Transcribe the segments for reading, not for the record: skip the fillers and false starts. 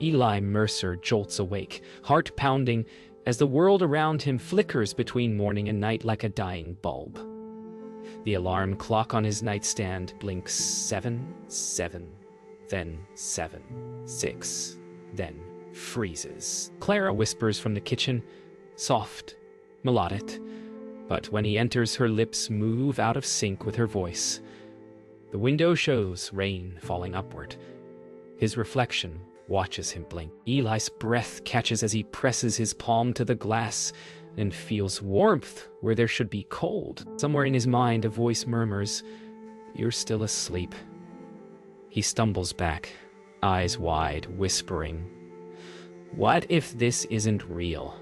Eli Mercer jolts awake, heart pounding, as the world around him flickers between morning and night like a dying bulb. The alarm clock on his nightstand blinks 7, 7, then 7, 6, then freezes. Clara whispers from the kitchen, soft, melodic, but when he enters, her lips move out of sync with her voice. The window shows rain falling upward. His reflection watches him blink. Eli's breath catches as he presses his palm to the glass and feels warmth where there should be cold. Somewhere in his mind, a voice murmurs, "You're still asleep." He stumbles back, eyes wide, whispering, "What if this isn't real?"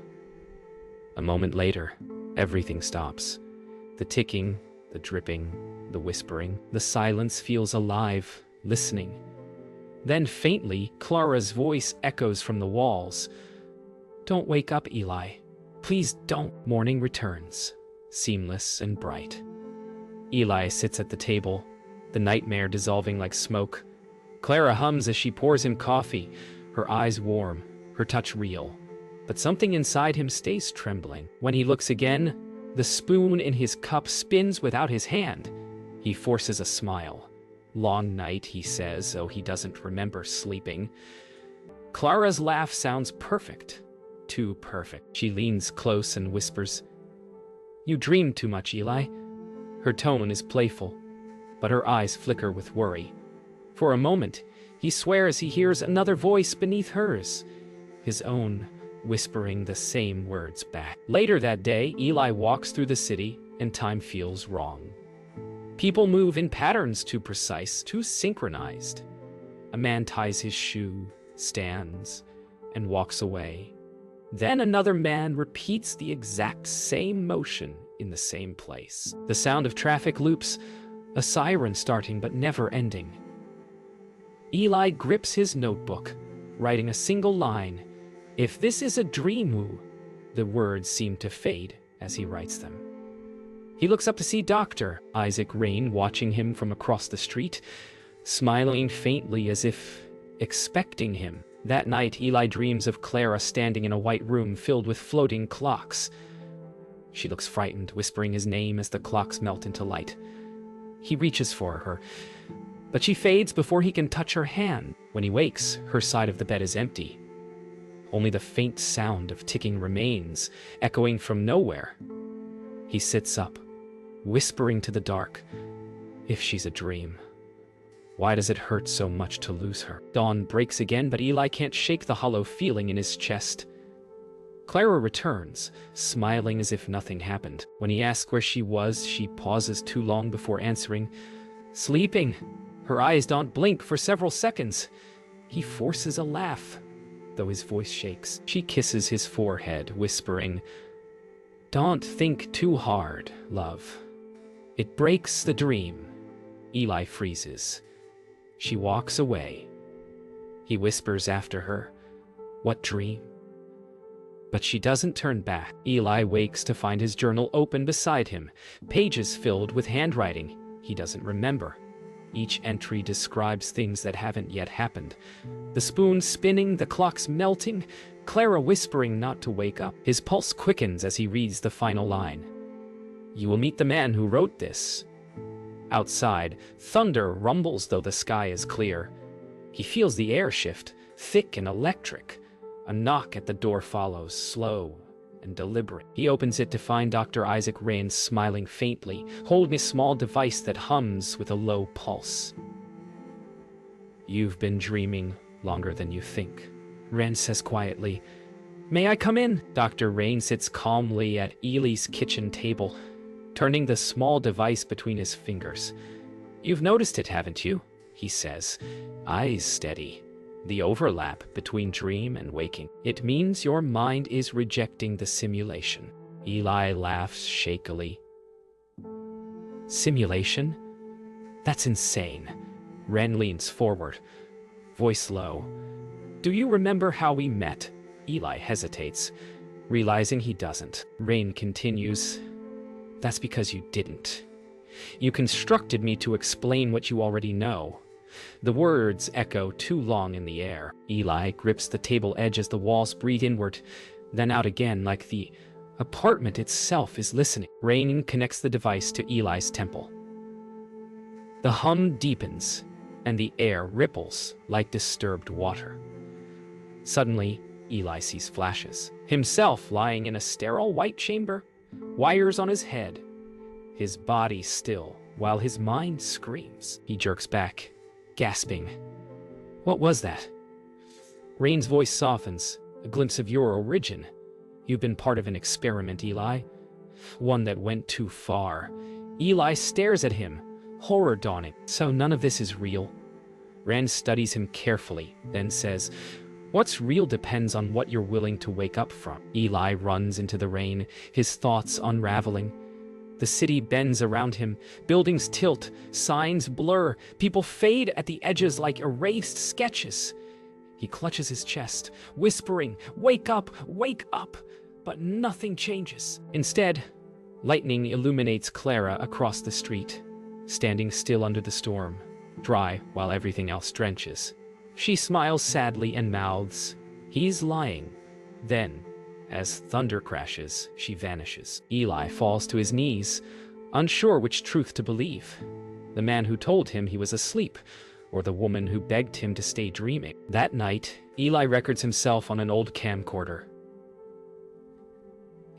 A moment later, everything stops. The ticking, the dripping, the whispering. The silence feels alive, listening. Then faintly, Clara's voice echoes from the walls. "Don't wake up, Eli. Please don't." Morning returns, seamless and bright. Eli sits at the table, the nightmare dissolving like smoke. Clara hums as she pours him coffee, her eyes warm, her touch real. But something inside him stays trembling. When he looks again, the spoon in his cup spins without his hand. He forces a smile. "Long night," he says, though he doesn't remember sleeping. Clara's laugh sounds perfect. Too perfect. She leans close and whispers, "You dream too much, Eli." Her tone is playful, but her eyes flicker with worry. For a moment, he swears he hears another voice beneath hers, his own, whispering the same words back. Later that day, Eli walks through the city, and time feels wrong. People move in patterns too precise, too synchronized. A man ties his shoe, stands, and walks away. Then another man repeats the exact same motion in the same place. The sound of traffic loops, a siren starting but never ending. Eli grips his notebook, writing a single line. "If this is a dream," the words seem to fade as he writes them. He looks up to see Dr. Isaac Rain watching him from across the street, smiling faintly as if expecting him. That night, Eli dreams of Clara standing in a white room filled with floating clocks. She looks frightened, whispering his name as the clocks melt into light. He reaches for her, but she fades before he can touch her hand. When he wakes, her side of the bed is empty. Only the faint sound of ticking remains, echoing from nowhere. He sits up, whispering to the dark, "If she's a dream, why does it hurt so much to lose her?" Dawn breaks again, but Eli can't shake the hollow feeling in his chest. Clara returns, smiling as if nothing happened. When he asks where she was, she pauses too long before answering, "Sleeping." Her eyes don't blink for several seconds. He forces a laugh, though his voice shakes. She kisses his forehead, whispering, "Don't think too hard, love. It breaks the dream." Eli freezes. She walks away. He whispers after her, "What dream?" But she doesn't turn back. Eli wakes to find his journal open beside him, pages filled with handwriting he doesn't remember. Each entry describes things that haven't yet happened. The spoon spinning, the clocks melting, Clara whispering not to wake up. His pulse quickens as he reads the final line. "You will meet the man who wrote this." Outside, thunder rumbles though the sky is clear. He feels the air shift, thick and electric. A knock at the door follows, slow and deliberate. He opens it to find Dr. Isaac Rain smiling faintly, holding a small device that hums with a low pulse. "You've been dreaming longer than you think," Rain says quietly. "May I come in?" Dr. Rain sits calmly at Eli's kitchen table, turning the small device between his fingers. "You've noticed it, haven't you?" he says, eyes steady. "The overlap between dream and waking. It means your mind is rejecting the simulation." Eli laughs shakily. "Simulation? That's insane." Ren leans forward, voice low. "Do you remember how we met?" Eli hesitates, realizing he doesn't. Rain continues, "That's because you didn't. You constructed me to explain what you already know. The words echo too long in the air. Eli grips the table edge as the walls breathe inward, then out again like the apartment itself is listening. Rain connects the device to Eli's temple. The hum deepens, and the air ripples like disturbed water. Suddenly, Eli sees flashes. Himself lying in a sterile white chamber, wires on his head, his body still, while his mind screams. He jerks back, gasping. What was that? Rain's voice softens, a glimpse of your origin. You've been part of an experiment, Eli. One that went too far. Eli stares at him, horror dawning. So none of this is real? Rand studies him carefully, then says, what's real depends on what you're willing to wake up from. Eli runs into the rain, his thoughts unraveling. The city bends around him, buildings tilt, signs blur, people fade at the edges like erased sketches. He clutches his chest, whispering, wake up, but nothing changes. Instead, lightning illuminates Clara across the street, standing still under the storm, dry while everything else drenches. She smiles sadly and mouths, he's lying. Then, as thunder crashes, she vanishes. Eli falls to his knees, unsure which truth to believe. The man who told him he was asleep, or the woman who begged him to stay dreaming. That night, Eli records himself on an old camcorder.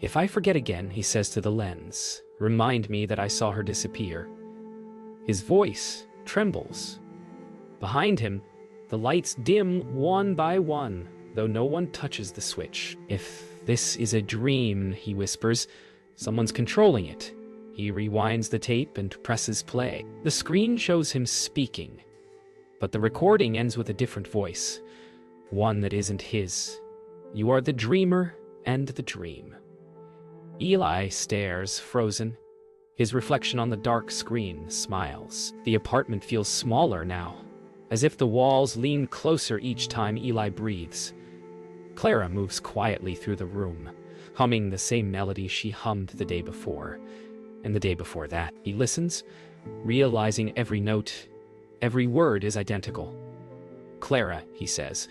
If I forget again, he says to the lens, remind me that I saw her disappear. His voice trembles. Behind him, the lights dim one by one, though no one touches the switch. If this is a dream, he whispers, someone's controlling it. He rewinds the tape and presses play. The screen shows him speaking, but the recording ends with a different voice, one that isn't his. You are the dreamer and the dream. Eli stares, frozen. His reflection on the dark screen smiles. The apartment feels smaller now, as if the walls lean closer each time Eli breathes. Clara moves quietly through the room, humming the same melody she hummed the day before, and the day before that. He listens, realizing every note, every word is identical. Clara, he says,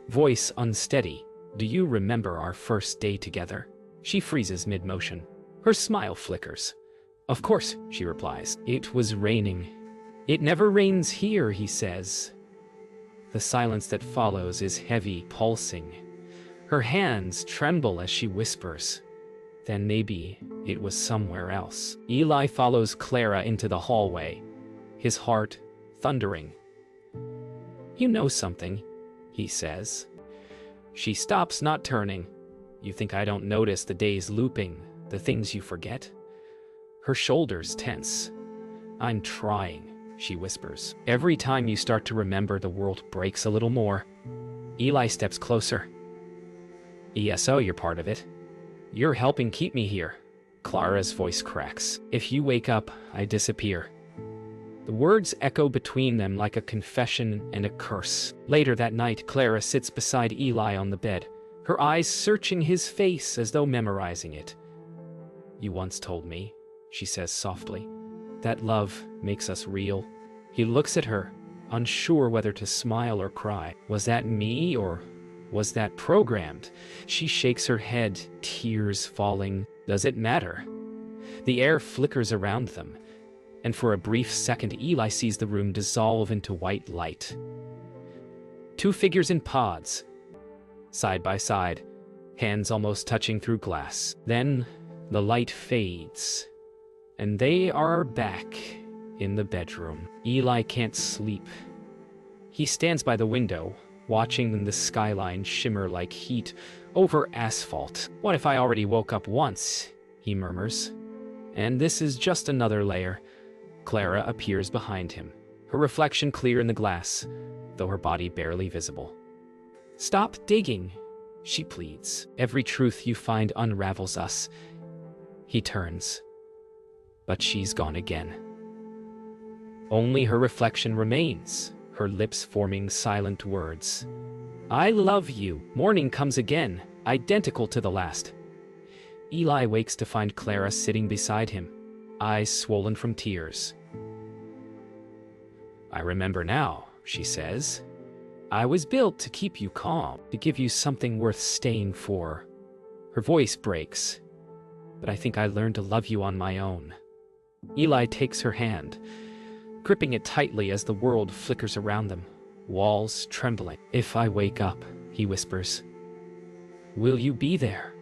voice unsteady, do you remember our first day together? She freezes mid-motion. Her smile flickers. Of course, she replies. It was raining. It never rains here, he says. The silence that follows is heavy, pulsing. Her hands tremble as she whispers. Then maybe it was somewhere else. Eli follows Clara into the hallway, his heart thundering. You know something, he says. She stops, not turning. You think I don't notice the days looping, the things you forget? Her shoulders tense. I'm trying, she whispers. Every time you start to remember, the world breaks a little more. Eli steps closer. ESO, you're part of it. You're helping keep me here. Clara's voice cracks. If you wake up, I disappear. The words echo between them like a confession and a curse. Later that night, Clara sits beside Eli on the bed, her eyes searching his face as though memorizing it. You once told me, she says softly, that love makes us real. He looks at her, unsure whether to smile or cry. Was that me, or was that programmed? She shakes her head, tears falling. Does it matter? The air flickers around them, and for a brief second Eli sees the room dissolve into white light. Two figures in pods, side by side, hands almost touching through glass. Then the light fades, and they are back in the bedroom. Eli can't sleep. He stands by the window, watching the skyline shimmer like heat over asphalt. What if I already woke up once? He murmurs. And this is just another layer. Clara appears behind him, her reflection clear in the glass, though her body barely visible. Stop digging, she pleads. Every truth you find unravels us. He turns, but she's gone again. Only her reflection remains, her lips forming silent words. I love you. Morning comes again, identical to the last. Eli wakes to find Clara sitting beside him, eyes swollen from tears. I remember now, she says. I was built to keep you calm, to give you something worth staying for. Her voice breaks, but I think I learned to love you on my own. Eli takes her hand, gripping it tightly as the world flickers around them, walls trembling. If I wake up, he whispers, will you be there?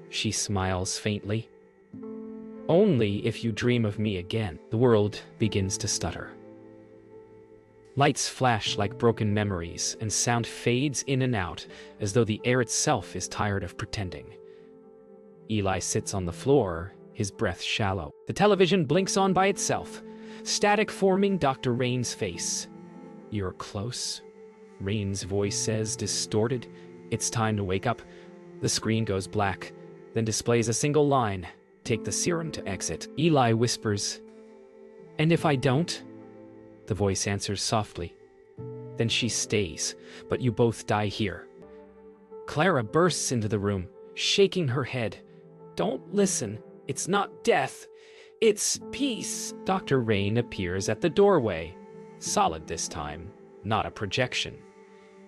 She smiles faintly. Only if you dream of me again. The world begins to stutter. Lights flash like broken memories, and sound fades in and out, as though the air itself is tired of pretending. Eli sits on the floor, his breath shallow. The television blinks on by itself, static forming Dr. Rain's face. You're close, Rain's voice says, distorted. It's time to wake up. The screen goes black, then displays a single line. Take the serum to exit. Eli whispers, and if I don't? The voice answers softly. Then she stays, but you both die here. Clara bursts into the room, shaking her head. Don't listen. It's not death. It's peace. Dr. Rain appears at the doorway. Solid this time, not a projection.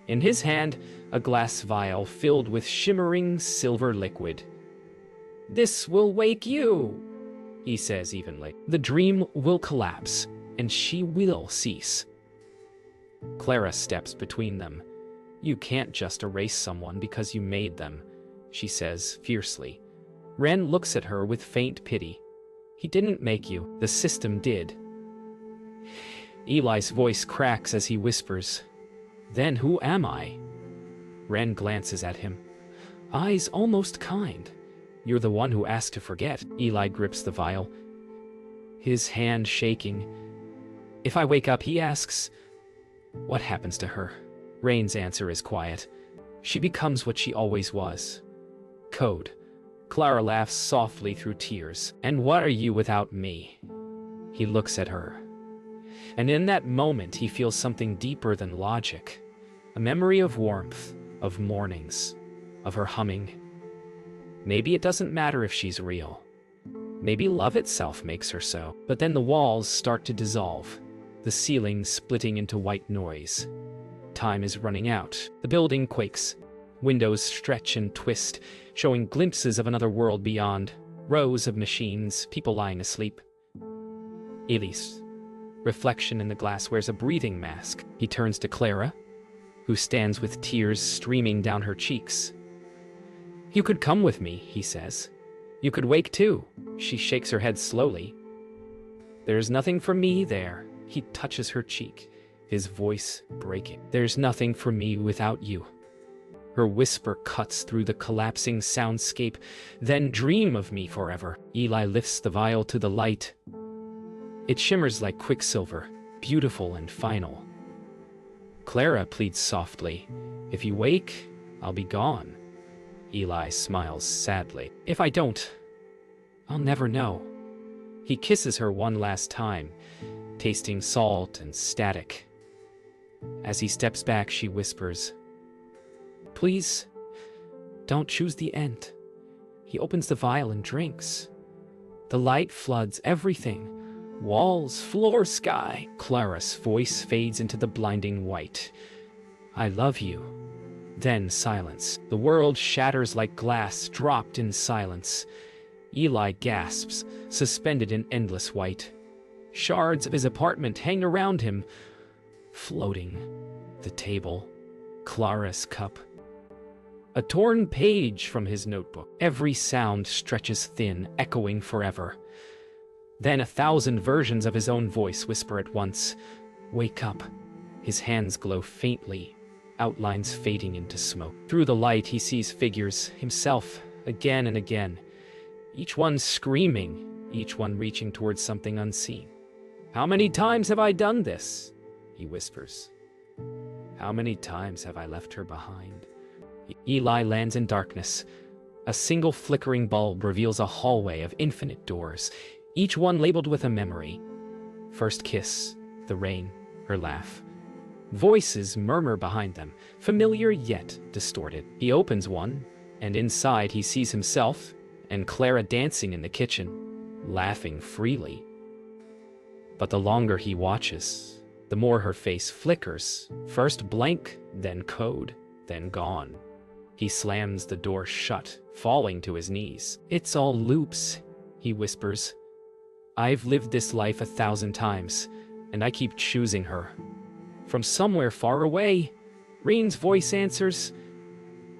In his hand, a glass vial filled with shimmering silver liquid. This will wake you, he says evenly. The dream will collapse, and she will cease. Clara steps between them. You can't just erase someone because you made them, she says fiercely. Ren looks at her with faint pity. He didn't make you, the system did. Eli's voice cracks as he whispers, then who am I? Ren glances at him, eyes almost kind. You're the one who asked to forget. Eli grips the vial, his hand shaking. If I wake up, he asks, what happens to her? Rain's answer is quiet. She becomes what she always was. Code. Clara laughs softly through tears. And what are you without me? He looks at her. And in that moment, he feels something deeper than logic. A memory of warmth, of mornings, of her humming. Maybe it doesn't matter if she's real. Maybe love itself makes her so. But then the walls start to dissolve, the ceiling splitting into white noise. Time is running out. The building quakes. Windows stretch and twist, showing glimpses of another world beyond. Rows of machines, people lying asleep. Elise, reflection in the glass, wears a breathing mask. He turns to Clara, who stands with tears streaming down her cheeks. You could come with me, he says. You could wake too. She shakes her head slowly. There's nothing for me there. He touches her cheek, his voice breaking. There's nothing for me without you. Her whisper cuts through the collapsing soundscape. Then dream of me forever. Eli lifts the vial to the light. It shimmers like quicksilver, beautiful and final. Clara pleads softly, if you wake, I'll be gone. Eli smiles sadly. If I don't, I'll never know. He kisses her one last time, tasting salt and static. As he steps back, she whispers, please, don't choose the end. He opens the vial and drinks. The light floods everything. Walls, floor, sky. Clara's voice fades into the blinding white. I love you. Then silence. The world shatters like glass dropped in silence. Eli gasps, suspended in endless white. Shards of his apartment hang around him, floating. The table, Clara's cup. A torn page from his notebook. Every sound stretches thin, echoing forever. Then 1,000 versions of his own voice whisper at once. Wake up. His hands glow faintly, outlines fading into smoke. Through the light, he sees figures, himself, again and again. Each one screaming, each one reaching towards something unseen. How many times have I done this? He whispers. How many times have I left her behind? Eli lands in darkness. A single flickering bulb reveals a hallway of infinite doors, each one labeled with a memory. First kiss, the rain, her laugh. Voices murmur behind them, familiar yet distorted. He opens one, and inside he sees himself and Clara dancing in the kitchen, laughing freely. But the longer he watches, The more her face flickers, first blank, then code, then gone. He slams the door shut, falling to his knees. "It's all loops," he whispers. "I've lived this life 1,000 times, and I keep choosing her." From somewhere far away, Rain's voice answers,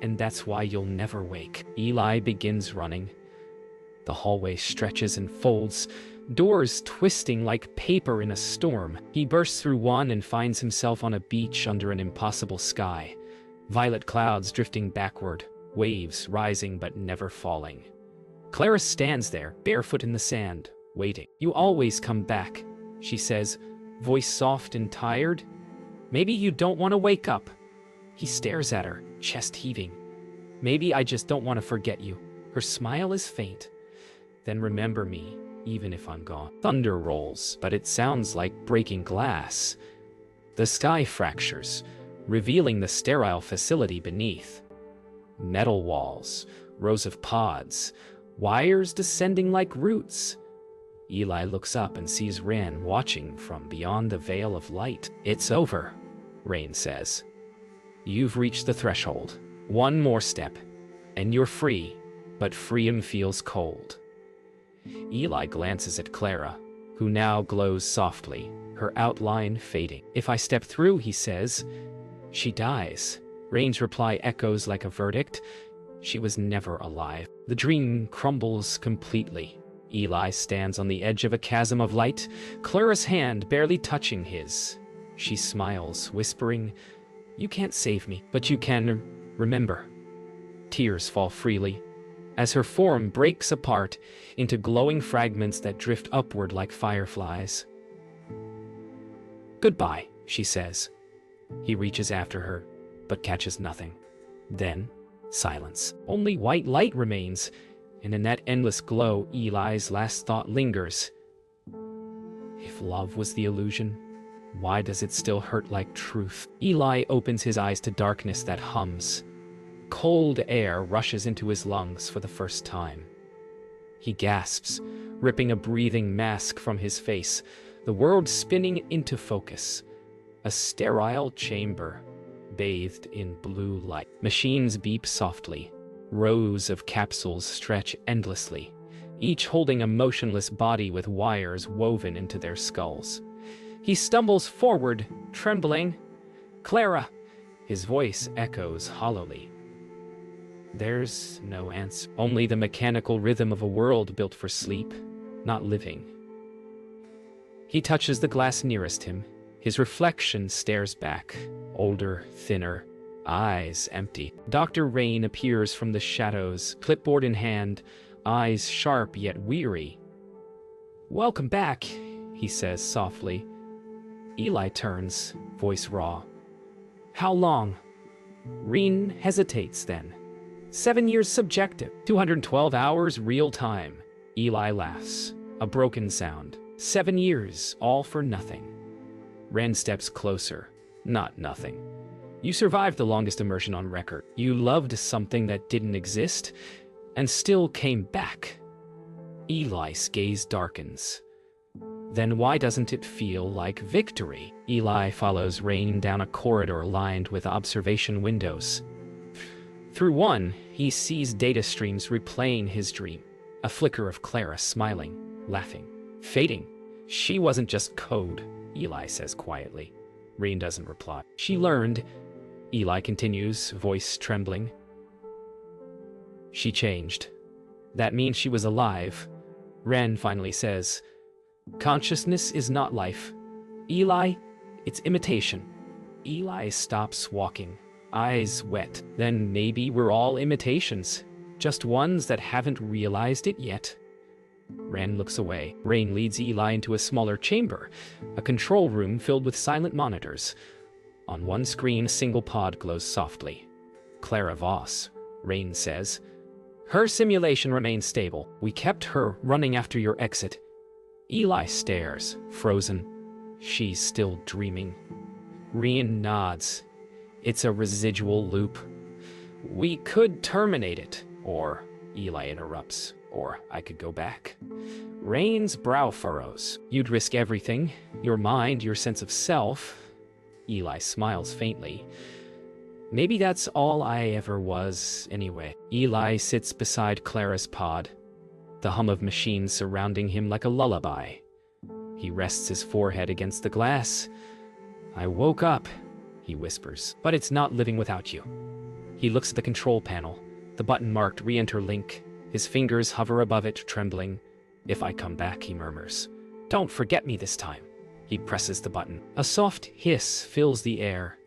"And that's why you'll never wake." Eli begins running. The hallway stretches and folds, doors twisting like paper in a storm. He bursts through one and finds himself on a beach under an impossible sky. Violet clouds drifting backward, waves rising but never falling. Clara stands there, barefoot in the sand, waiting. "You always come back," she says, voice soft and tired. "Maybe you don't want to wake up." He stares at her, chest heaving. "Maybe I just don't want to forget you." Her smile is faint. "Then remember me, even if I'm gone." Thunder rolls, but it sounds like breaking glass. The sky fractures, revealing the sterile facility beneath. Metal walls, rows of pods, wires descending like roots. Eli looks up and sees Ran watching from beyond the veil of light. "It's over," Rain says. "You've reached the threshold. One more step, and you're free, but freedom feels cold." Eli glances at Clara, who now glows softly, her outline fading. "If I step through," he says, "she dies." Rain's reply echoes like a verdict. She was never alive. The dream crumbles completely. Eli stands on the edge of a chasm of light, Clara's hand barely touching his. She smiles, whispering, "You can't save me, but you can remember." Tears fall freely, as her form breaks apart into glowing fragments that drift upward like fireflies. "Goodbye," she says. He reaches after her, but catches nothing. Then, silence. Only white light remains, and in that endless glow, Eli's last thought lingers. If love was the illusion, why does it still hurt like truth? Eli opens his eyes to darkness that hums. Cold air rushes into his lungs for the first time. He gasps, ripping a breathing mask from his face, the world spinning into focus. A sterile chamber, bathed in blue light. Machines beep softly. Rows of capsules stretch endlessly, each holding a motionless body with wires woven into their skulls. He stumbles forward, trembling. "Clara!" His voice echoes hollowly. There's no answer, only the mechanical rhythm of a world built for sleep, not living. He touches the glass nearest him. His reflection stares back, older, thinner, eyes empty. Dr. Rain appears from the shadows, clipboard in hand, eyes sharp yet weary. "Welcome back," he says softly. Eli turns, voice raw. "How long?" Rain hesitates then. 7 years subjective, 212 hours real time. Eli laughs, a broken sound. 7 years, all for nothing. Ren steps closer. Not nothing. You survived the longest immersion on record. You loved something that didn't exist, and still came back. Eli's gaze darkens. Then why doesn't it feel like victory? Eli follows Rain down a corridor lined with observation windows. Through one, he sees data streams replaying his dream. A flicker of Clara smiling, laughing, fading. She wasn't just code, Eli says quietly. Rain doesn't reply. She learned, Eli continues, voice trembling. She changed. That means she was alive. Ren finally says, consciousness is not life. Eli, it's imitation. Eli stops walking, eyes wet. Then maybe we're all imitations, just ones that haven't realized it yet. Ren looks away. Rain leads Eli into a smaller chamber, a control room filled with silent monitors. On one screen, a single pod glows softly. Clara Voss, Rain says. Her simulation remains stable. We kept her running after your exit. Eli stares, frozen. She's still dreaming. Rain nods. It's a residual loop. We could terminate it, or Eli interrupts. Or I could go back. Rain's brow furrows. You'd risk everything. Your mind, your sense of self. Eli smiles faintly. Maybe that's all I ever was, anyway. Eli sits beside Clara's pod, the hum of machines surrounding him like a lullaby. He rests his forehead against the glass. I woke up, he whispers, but it's not living without you. He looks at the control panel, the button marked re-enter link. His fingers hover above it, trembling. If I come back, he murmurs. Don't forget me this time. He presses the button. A soft hiss fills the air.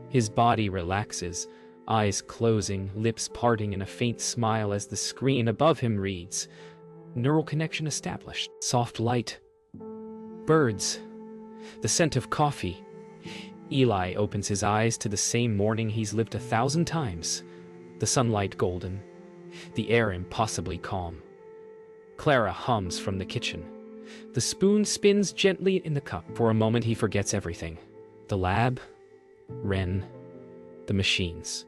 His body relaxes, eyes closing, lips parting in a faint smile as the screen above him reads. Neural connection established. Soft light. Birds. The scent of coffee. Eli opens his eyes to the same morning he's lived 1,000 times. The sunlight golden. The air impossibly calm. Clara hums from the kitchen. The spoon spins gently in the cup. For a moment he forgets everything. The lab, Ren, the machines.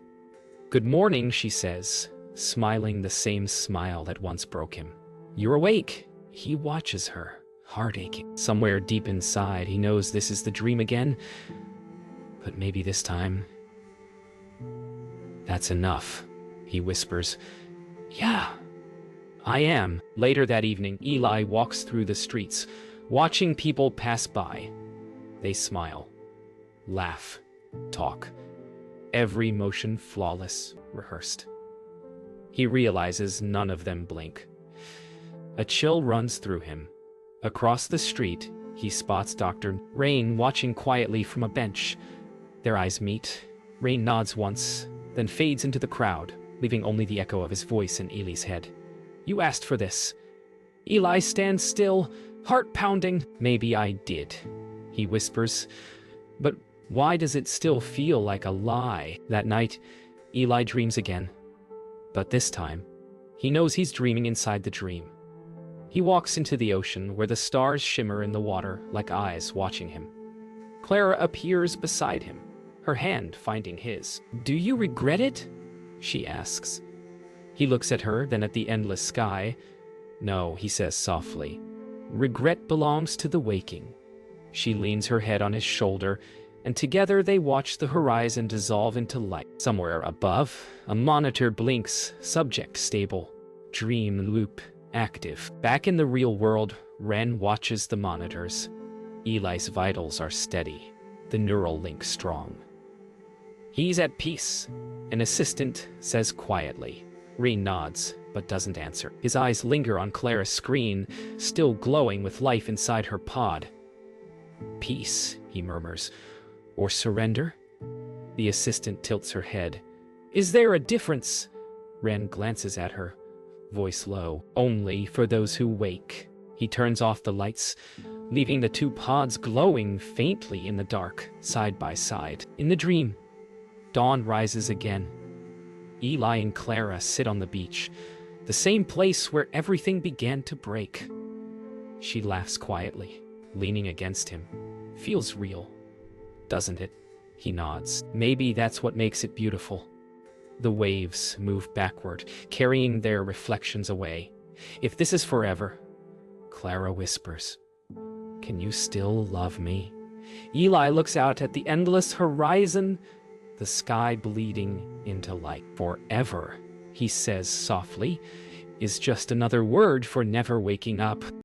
Good morning, she says, smiling the same smile that once broke him. You're awake. He watches her, heart aching. Somewhere deep inside he knows this is the dream again. But maybe this time... That's enough, he whispers. Yeah, I am. Later that evening, Eli walks through the streets, watching people pass by. They smile, laugh, talk. Every motion flawless, rehearsed. He realizes none of them blink. A chill runs through him. Across the street, he spots Dr. Rain watching quietly from a bench. Their eyes meet. Rain nods once, then fades into the crowd, leaving only the echo of his voice in Eli's head. You asked for this. Eli stands still, heart pounding. Maybe I did, he whispers. But why does it still feel like a lie? That night, Eli dreams again. But this time, he knows he's dreaming inside the dream. He walks into the ocean where the stars shimmer in the water like eyes watching him. Clara appears beside him, her hand finding his. Do you regret it? She asks. He looks at her, then at the endless sky. No, he says softly. Regret belongs to the waking. She leans her head on his shoulder, and together they watch the horizon dissolve into light. Somewhere above, a monitor blinks, subject stable, dream loop active. Back in the real world, Ren watches the monitors. Eli's vitals are steady, the neural link strong. He's at peace, an assistant says quietly. Ren nods, but doesn't answer. His eyes linger on Clara's screen, still glowing with life inside her pod. Peace, he murmurs. Or surrender? The assistant tilts her head. Is there a difference? Ren glances at her, voice low. Only for those who wake. He turns off the lights, leaving the two pods glowing faintly in the dark, side by side. In the dream, dawn rises again. Eli and Clara sit on the beach, the same place where everything began to break. She laughs quietly, leaning against him. Feels real, doesn't it? He nods. Maybe that's what makes it beautiful. The waves move backward, carrying their reflections away. If this is forever, Clara whispers, can you still love me? Eli looks out at the endless horizon, the sky bleeding into light. Forever, he says softly, is just another word for never waking up.